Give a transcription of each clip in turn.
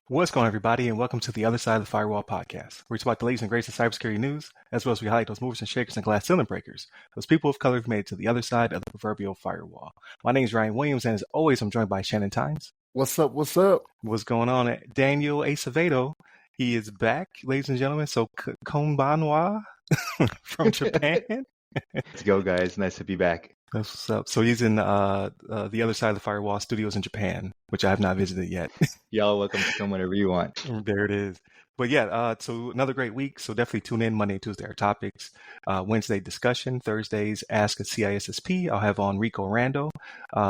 What's going on, everybody, and welcome to the Other Side of the Firewall podcast, where we talk about the latest and greatest in cybersecurity news, as well as we highlight those movers and shakers and glass ceiling breakers, those people of color who've made it to the other side of the proverbial firewall. My name is Ryan Williams, and as always, I'm joined by Shannon Tynes. What's up? What's up? What's going on? Daniel Acevedo, he is back, ladies and gentlemen, so konbanwa from Japan. Let's go, guys. Nice to be back. That's what's up. So he's in the Other Side of the Firewall studios in Japan, which I have not visited yet. Y'all welcome to come whenever you want. There it is. But yeah, so another great week. So definitely tune in Monday and Tuesday, our topics. Wednesday, discussion. Thursdays, Ask a CISSP. I'll have on Rico Rando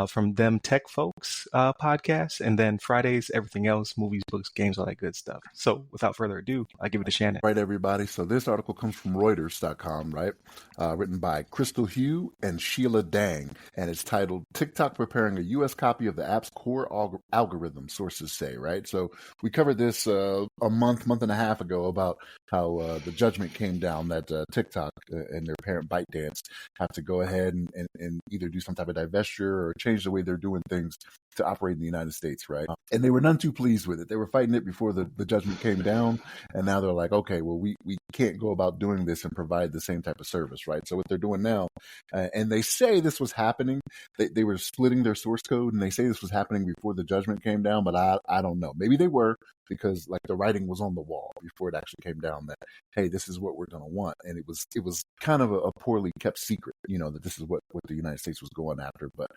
from Them Tech Folks podcast. And then Fridays, everything else, movies, books, games, all that good stuff. So without further ado, I give it to Shannon. Right, everybody. So this article comes from Reuters.com, right? Written by Crystal Hugh and Sheila Dang. And it's titled, TikTok Preparing a U.S. Copy of the App's Core Algorithm, sources say, right? So we covered this a month and a half ago about how the judgment came down that TikTok and their parent ByteDance have to go ahead and either do some type of divestiture or change the way they're doing things to operate in the United States, right? And they were none too pleased with it. They were fighting it before the judgment came down, and now they're like, okay, well, we can't go about doing this and provide the same type of service, right? So what they're doing now, and they say this was happening, they were splitting their source code, and they say this was happening before the judgment came down, but I don't know. Maybe they were, because like the writing was on the wall before it actually came down that, hey, this is what we're going to want. And it was kind of a poorly kept secret, that this is what the United States was going after. But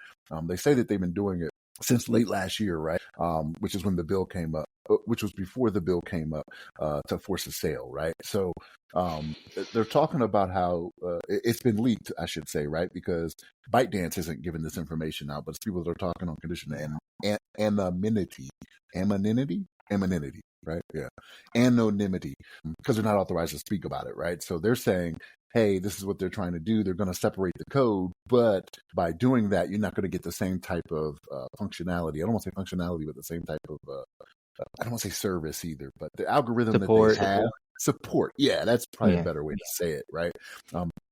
they say that they've been doing it since late last year, right? Which is when the bill came up, which was before the bill came up to force a sale, right? So they're talking about how it's been leaked, I should say, right? Because ByteDance isn't giving this information out, but it's people that are talking on condition of anonymity, right? Yeah. Anonymity, because they're not authorized to speak about it, right? So they're saying, hey, this is what they're trying to do. They're going to separate the code, but by doing that, you're not going to get the same type of functionality. I don't want to say functionality, but the same type of, I don't want to say service either, but the algorithm that they have. Support. Yeah, that's probably a better way to say it, right?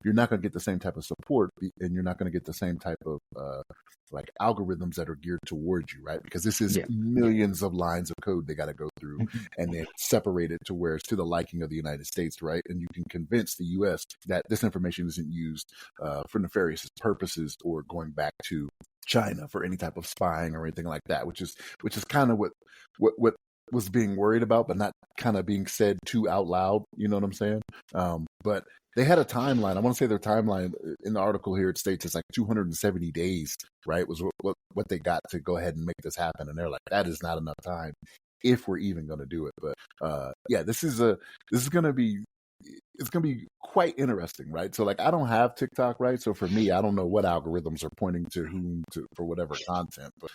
You're not going to get the same type of support, and you're not going to get the same type of like algorithms that are geared towards you, right? Because this is millions of lines of code they got to go through and then separate it to where it's to the liking of the United States, right? And you can convince the U.S. that this information isn't used for nefarious purposes or going back to China for any type of spying or anything like that, which is kind of what was being worried about, but not kind of being said too out loud. You know what I'm saying? But they had a timeline. I want to say their timeline in the article here, it states it's like 270 days, right? Was what they got to go ahead and make this happen. And they're like, that is not enough time if we're even going to do it. But this is going to be, it's going to be quite interesting, right? So like, I don't have TikTok, right? So for me, I don't know what algorithms are pointing to whom for whatever content, but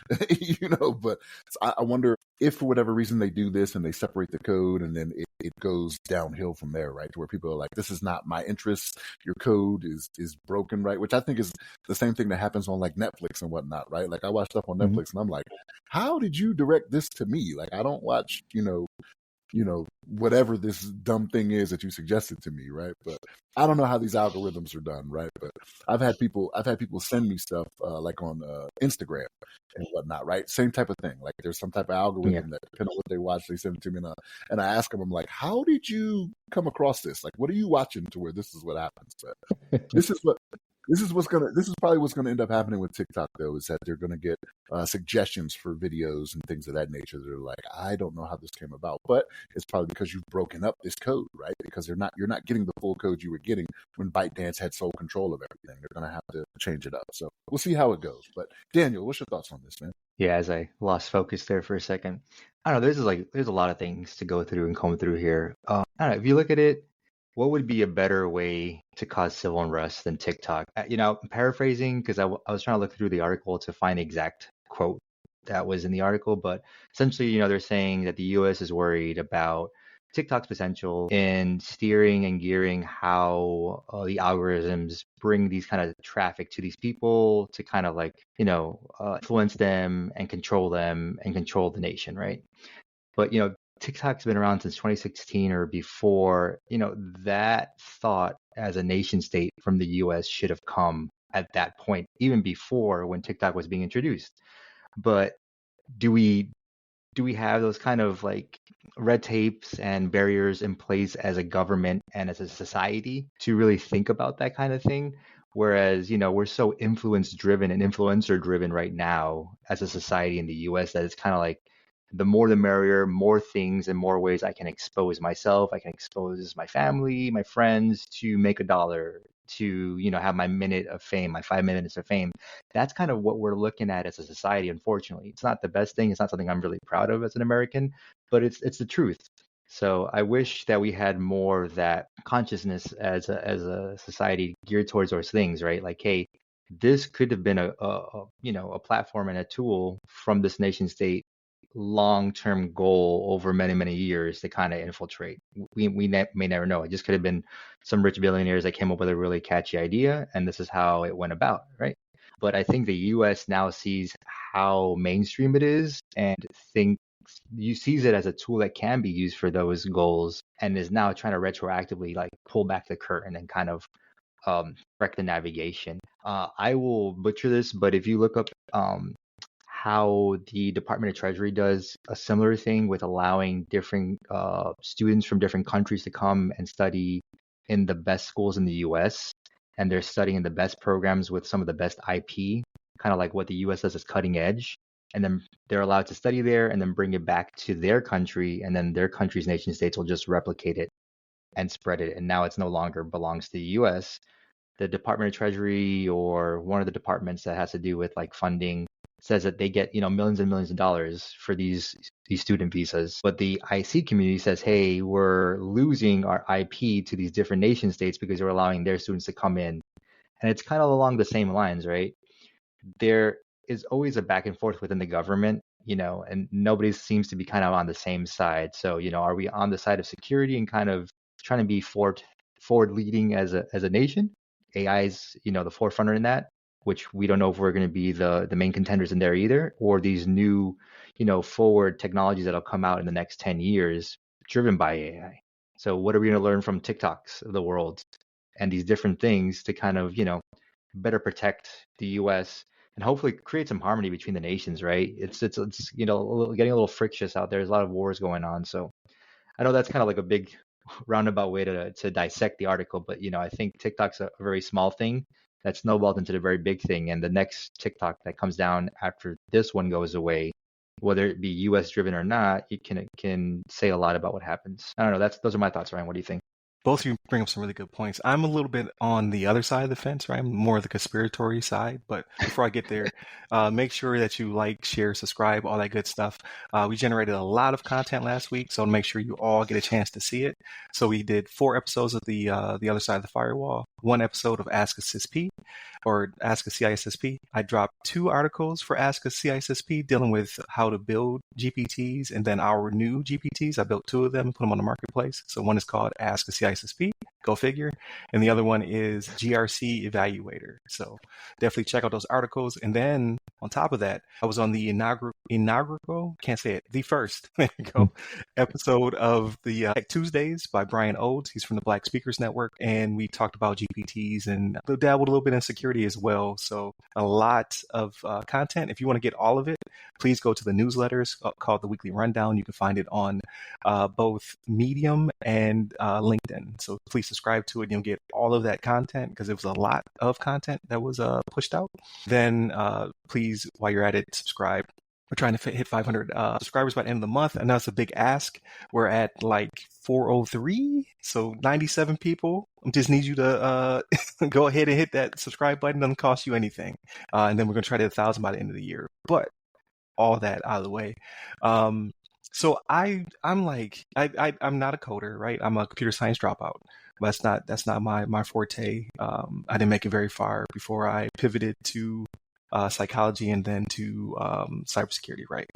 but I wonder if for whatever reason they do this and they separate the code and then it goes downhill from there, right? To where people are like, this is not my interest. Your code is broken, right? Which I think is the same thing that happens on like Netflix and whatnot, right? Like I watch stuff on Netflix and I'm like, how did you direct this to me? Like I don't watch, whatever this dumb thing is that you suggested to me, right? But I don't know how these algorithms are done, right? But I've had people send me stuff like on Instagram and whatnot, right? Same type of thing. Like there's some type of algorithm that depending on what they watch, they send it to me, and I ask them, I'm like, how did you come across this? Like, what are you watching to where this is what happens? But this is probably what's gonna end up happening with TikTok though, is that they're gonna get suggestions for videos and things of that nature. They're like, I don't know how this came about, but it's probably because you've broken up this code, right? Because you're not getting the full code you were getting when ByteDance had sole control of everything. They're gonna have to change it up. So we'll see how it goes. But Daniel, what's your thoughts on this, man? Yeah, as I lost focus there for a second, I don't know. There's a lot of things to go through and comb through here. I don't know if you look at it. What would be a better way to cause civil unrest than TikTok? I'm paraphrasing because I was trying to look through the article to find the exact quote that was in the article. But essentially, they're saying that the U.S. is worried about TikTok's potential in steering and gearing how the algorithms bring these kind of traffic to these people to kind of like, influence them and control the nation, right? But, TikTok's been around since 2016 or before. That thought as a nation state from the U.S. should have come at that point, even before when TikTok was being introduced. But do we have those kind of like red tapes and barriers in place as a government and as a society to really think about that kind of thing? Whereas, we're so influence driven and influencer driven right now as a society in the US that it's kind of like the more the merrier, more things and more ways I can expose myself, I can expose my family, my friends to make a dollar, to, have my minute of fame, my 5 minutes of fame. That's kind of what we're looking at as a society, unfortunately. It's not the best thing. It's not something I'm really proud of as an American, but it's the truth. So I wish that we had more of that consciousness as a society geared towards those things, right? Like, hey, this could have been a platform and a tool from this nation state long-term goal over many, many years to kind of infiltrate. May never know. It just could have been some rich billionaires that came up with a really catchy idea, and this is how it went about, right? But I think the U.S. now sees how mainstream it is and thinks you sees it as a tool that can be used for those goals, and is now trying to retroactively like pull back the curtain and kind of correct the navigation. I will butcher this, but if you look up how the Department of Treasury does a similar thing with allowing different students from different countries to come and study in the best schools in the US. And they're studying the best programs with some of the best IP, kind of like what the US does is cutting edge. And then they're allowed to study there and then bring it back to their country. And then their country's nation states will just replicate it and spread it. And now it's no longer belongs to the US. The Department of Treasury or one of the departments that has to do with like funding says that they get millions and millions of dollars for these student visas, but the IC community says, hey, we're losing our IP to these different nation states because we're allowing their students to come in. And it's kind of along the same lines, right? There is always a back and forth within the government, and nobody seems to be kind of on the same side. So are we on the side of security and kind of trying to be forward leading as a nation? AI is the forefronter in that, which we don't know if we're going to be the main contenders in there either, or these new, forward technologies that'll come out in the next 10 years driven by AI. So what are we going to learn from TikToks of the world and these different things to kind of, better protect the US and hopefully create some harmony between the nations, right? It's getting a little frictious out there. There's a lot of wars going on. So I know that's kind of like a big roundabout way to dissect the article, but I think TikTok's a very small thing that snowballed into the very big thing, and the next TikTok that comes down after this one goes away, whether it be US driven or not, it can say a lot about what happens. I don't know. Those are my thoughts, Ryan. What do you think? Both of you bring up some really good points. I'm a little bit on the other side of the fence, right? I'm more the conspiratory side. But before I get there, make sure that you like, share, subscribe, all that good stuff. We generated a lot of content last week, so make sure you all get a chance to see it. So we did 4 episodes of the other side of the firewall, 1 episode of Ask a CISP or Ask a CISSP. I dropped 2 articles for Ask a CISSP dealing with how to build GPTs, and then our new GPTs. I built 2 of them and put them on the marketplace. So one is called Ask a CISSP, go figure, and the other one is GRC Evaluator. So definitely check out those articles. And then on top of that, I was on the inaugural, can't say it, the first, there you go, episode of the Tech Tuesdays by Brian Odes. He's from the Black Speakers Network, and we talked about GPTs and dabbled a little bit in security as well. So a lot of content. If you want to get all of it, please go to the newsletters called The Weekly Rundown. You can find it on both Medium and LinkedIn. So please subscribe to it. You'll get all of that content because it was a lot of content that was pushed out. Then please, while you're at it, subscribe. We're trying to hit 500 subscribers by the end of the month. I know it's a big ask. We're at like 403, so 97 people. I just need you to go ahead and hit that subscribe button. It doesn't cost you anything. And then we're going to try to hit 1,000 by the end of the year. But all that out of the way. So I'm like, I'm not a coder, right? I'm a computer science dropout. But that's not my forte. I didn't make it very far before I pivoted to psychology and then to cybersecurity, right?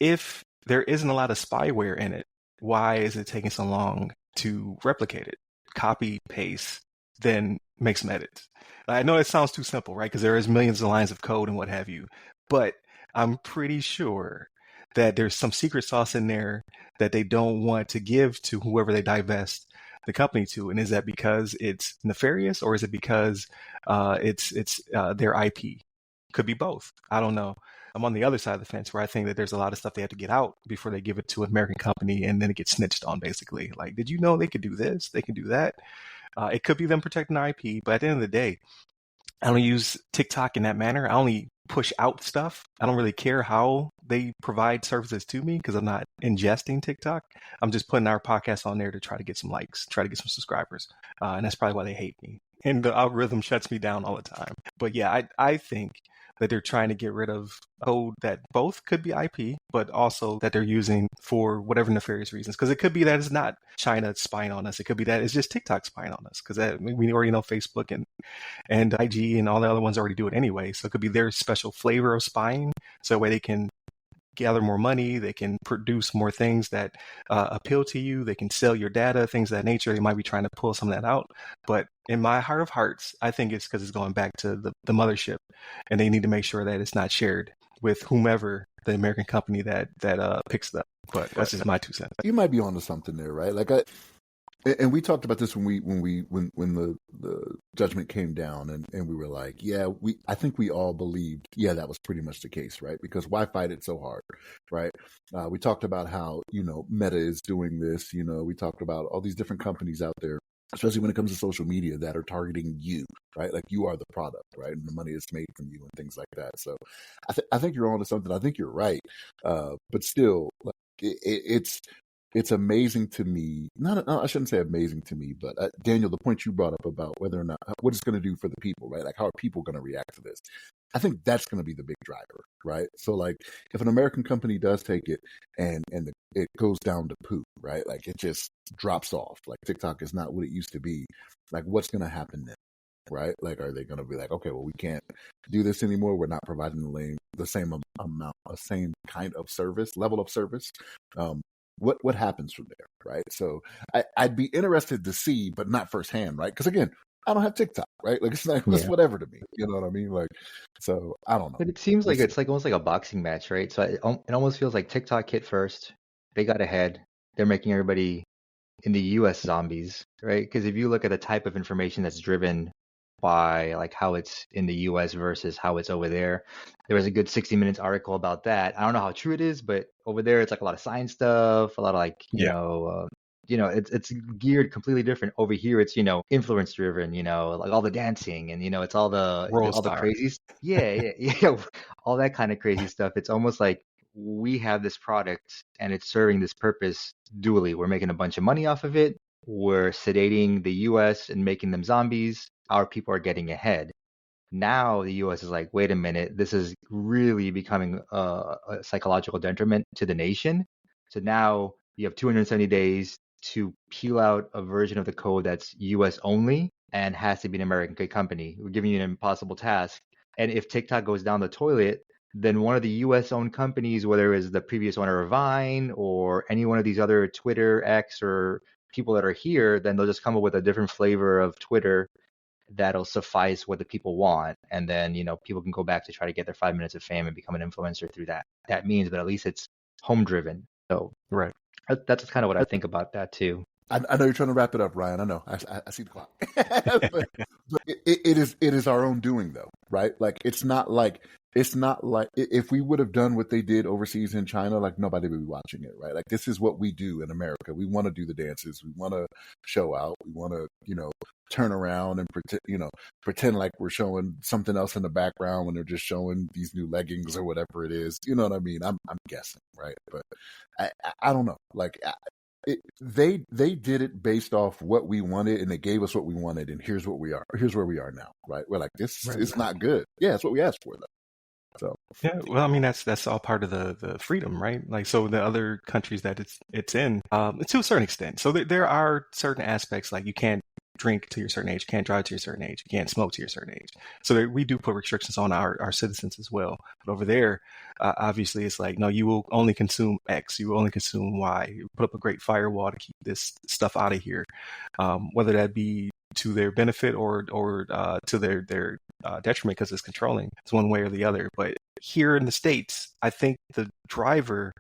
If there isn't a lot of spyware in it, why is it taking so long to replicate it? Copy, paste, then make some edits. I know it sounds too simple, right? Because there is millions of lines of code and what have you. But I'm pretty sure that there's some secret sauce in there that they don't want to give to whoever they divest the company to? And is that because it's nefarious, or is it because it's their IP? Could be both. I don't know. I'm on the other side of the fence where I think that there's a lot of stuff they have to get out before they give it to an American company, and then it gets snitched on, basically. Like, did you know they could do this? They can do that. It could be them protecting the IP, but at the end of the day, I don't use TikTok in that manner. I only push out stuff. I don't really care how they provide services to me because I'm not ingesting TikTok. I'm just putting our podcast on there to try to get some likes, try to get some subscribers. And that's probably why they hate me. And the algorithm shuts me down all the time. But yeah, I think that they're trying to get rid of code that both could be IP, but also that they're using for whatever nefarious reasons. Because it could be that it's not China spying on us. It could be that it's just TikTok spying on us. Because we already know Facebook and IG and all the other ones already do it anyway. So it could be their special flavor of spying. So that way they can gather more money, they can produce more things that appeal to you, they can sell your data, things of that nature. They might be trying to pull some of that out. But in my heart of hearts, I think it's because it's going back to the mothership, and they need to make sure that it's not shared with whomever the American company that picks it up. But that's just my 2 cents. You might be onto something there, right? Like and we talked about this when the judgment came down, and we were like, yeah, I think we all believed, yeah, that was pretty much the case, right? Because why fight it so hard, right? We talked about how, Meta is doing this, we talked about all these different companies out there, especially when it comes to social media, that are targeting you, right? Like you are the product, right? And the money is made from you and things like that. So I think you're onto something. I think you're right. But still, like, it's amazing to me. I shouldn't say amazing to me, but Daniel, the point you brought up about whether or not what it's going to do for the people, right? Like how are people going to react to this? I think that's going to be the big driver, right? So like if an American company does take it and it goes down to poop, right? Like it just drops off. Like TikTok is not what it used to be. Like what's going to happen then? Right? Like, are they going to be like, okay, well, we can't do this anymore. We're not providing the same amount, the same kind of service, level of service. What happens from there, right? So I'd be interested to see, but not firsthand, right? Because again, I don't have TikTok, right? Like it's whatever to me, you know what I mean? Like, so I don't know. But it seems like it's like almost like a boxing match, right? So it almost feels like TikTok hit first. They got ahead. They're making everybody in the U.S. zombies, right? Because if you look at the type of information that's driven by like how it's in the US versus how it's over there. There was a good 60 Minutes article about that. I don't know how true it is, but over there it's like a lot of science stuff, a lot of like, it's geared completely different. Over here it's, influence driven, like all the dancing and, it's all the crazy. Yeah. All that kind of crazy stuff. It's almost like we have this product and it's serving this purpose dually. We're making a bunch of money off of it. We're sedating the US and making them zombies. Our people are getting ahead. Now the US is like, wait a minute, this is really becoming a psychological detriment to the nation. So now you have 270 days to peel out a version of the code that's US only and has to be an American company. We're giving you an impossible task. And if TikTok goes down the toilet, then one of the US owned companies, whether it is the previous owner of Vine or any one of these other Twitter, X, or people that are here, then they'll just come up with a different flavor of Twitter that'll suffice what the people want. And then, people can go back to try to get their 5 minutes of fame and become an influencer through that means, but at least it's home driven. So right. That's kind of what I think about that too. I know you're trying to wrap it up, Ryan. I know. I see the clock. but it is our own doing though, right? Like it's not like if we would have done what they did overseas in China, like nobody would be watching it, right? Like this is what we do in America. We want to do the dances. We want to show out. We want to, turn around and pretend like we're showing something else in the background when they're just showing these new leggings or whatever it is. You know what I mean? I'm guessing, right? But I don't know. Like they did it based off what we wanted, and they gave us what we wanted, and here's what we are. Here's where we are now, right? We're like, this is not good. Yeah, that's what we asked for, though. So yeah, well, I mean that's all part of the freedom, right? Like so, the other countries that it's in, to a certain extent. So there are certain aspects like you can't drink to your certain age, you can't drive to your certain age, you can't smoke to your certain age. So we do put restrictions on our citizens as well. But over there, obviously, it's like no, you will only consume X, you will only consume Y. You put up a great firewall to keep this stuff out of here, whether that be to their benefit or to their detriment because it's controlling. It's one way or the other. But here in the States, I think the driver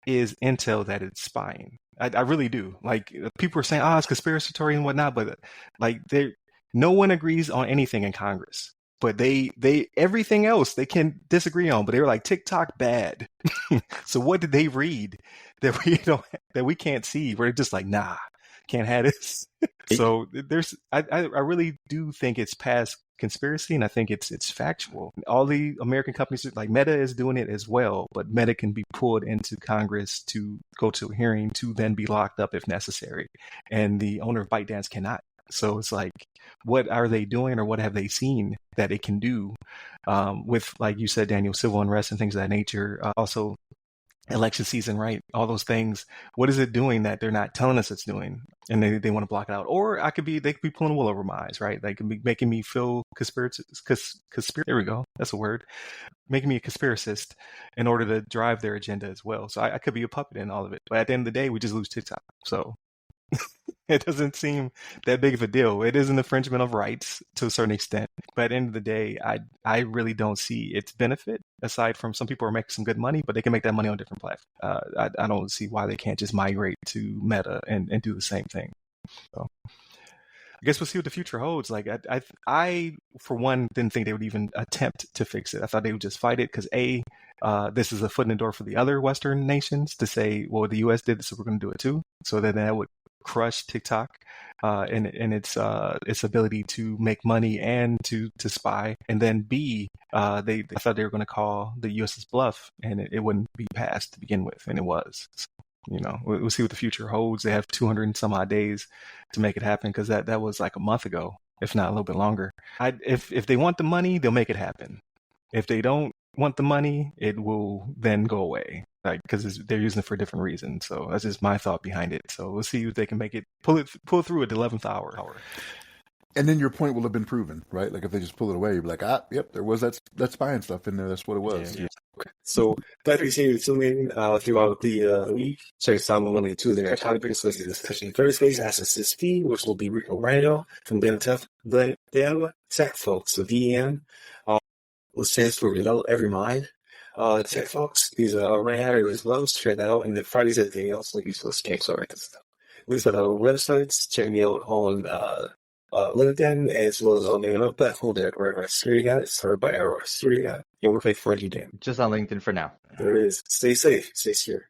is intel that it's spying. I really do. Like people are saying, it's conspiracy and whatnot, but like no one agrees on anything in Congress. But they everything else they can disagree on. But they were like TikTok bad. So what did they read that we don't that we can't see? We're just like, nah, can't have this. So I really do think it's past conspiracy, and I think it's factual. All the American companies, like Meta, is doing it as well, but Meta can be pulled into Congress to go to a hearing to then be locked up if necessary, and the owner of ByteDance cannot. So it's like, what are they doing, or what have they seen that it can do with, like you said, Daniel, civil unrest and things of that nature? Also, election season, right? All those things. What is it doing that they're not telling us it's doing, and they want to block it out? Or they could be pulling wool over my eyes, right? They can be making me feel there we go. That's a word. Making me a conspiracist in order to drive their agenda as well. So I could be a puppet in all of it. But at the end of the day, we just lose TikTok. So it doesn't seem that big of a deal. It is an infringement of rights to a certain extent. But at the end of the day, I really don't see its benefit, aside from some people are making some good money, but they can make that money on different platforms. I don't see why they can't just migrate to Meta and do the same thing. So I guess we'll see what the future holds. Like I for one, didn't think they would even attempt to fix it. I thought they would just fight it because this is a foot in the door for the other Western nations to say, well, the U.S. did this, so we're going to do it too. So then that would crush TikTok and its ability to make money and to spy. And then B, they thought they were going to call the U.S.'s bluff, and it wouldn't be passed to begin with, and it was. So, we'll see what the future holds. They have 200 and some odd days to make it happen, because that was like a month ago, if not a little bit longer. If they want the money, they'll make it happen. If they don't want the money, it will then go away, like, because they're using it for a different reason. So that's just my thought behind it. So we'll see if they can make it pull through at the 11th hour. And then your point will have been proven, right? Like if they just pull it away, you'll be like, yep, there was that spying stuff in there. That's what it was. Yeah. Okay. So glad to see you tuning in throughout the week. Check us out on to their topics for the discussion Thursdays as a CSP, which will be Rico Rando from the Tech Folks, the VM, which stands for Reload Every Mind. Tech Folks, these are right here as well. Check that out. And then Fridays and everything else, like you supposed to check, so right stuff. We've got our websites. Check me out on LinkedIn, as well as on the other platform that we're Security Guy. It's started by our Security Guy. And we're for you, Dan. Just on LinkedIn for now. There it is. Stay safe. Stay secure.